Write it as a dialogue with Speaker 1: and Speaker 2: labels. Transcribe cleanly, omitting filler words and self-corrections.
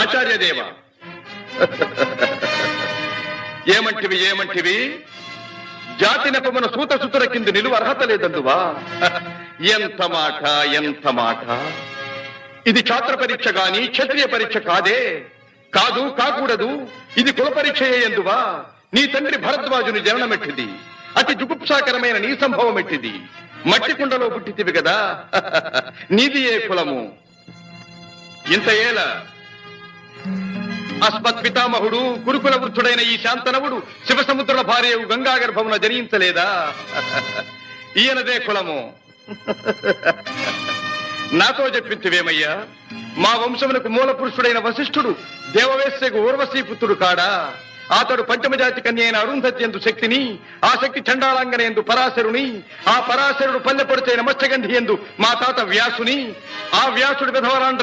Speaker 1: ఆచార్యదేవ ఏమంటివి జాతి నెపమున సూత సుతుల కింద నిలువ అర్హత లేదందువా? ఎంత మాట ఇది ఛాత్ర పరీక్ష గాని క్షత్రియ పరీక్ష కాదే. కాకూడదు. ఇది కుల పరీక్ష ఎందువా? నీ తండ్రి భరద్వాజుని జననమెట్టిది. అతి జుగుప్సాకరమైన నీ సంభవం ఎట్టిది. మట్టి కుండలో పుట్టితివి కదా. నీది ఏ కులము? ఇంత ఏల అస్మత్ పితామహుడు గురుకుల వృద్ధుడైన ఈ శాంతనవుడు శివసముద్రుల భార్యవు గంగా గర్భమున జనించలేదా? ఈయనదే కులము. నాతో చెప్పింతివేమయ్యా? మా వంశమునకు మూల పురుషుడైన వశిష్ఠుడు దేవవేశ్యకు ఊర్వశీపుత్రుడు కాడా? అతడు పంచమజాతి కన్య అయిన అరుంధతి ఎందు శక్తిని, ఆ శక్తి చండాలాంగన ఎందు పరాశరుని, ఆ పరాశరుడు పల్లెపొడిచైన మత్స్యగంధి ఎందు మా తాత వ్యాసుని, ఆ వ్యాసుడు విధవరాండ్ర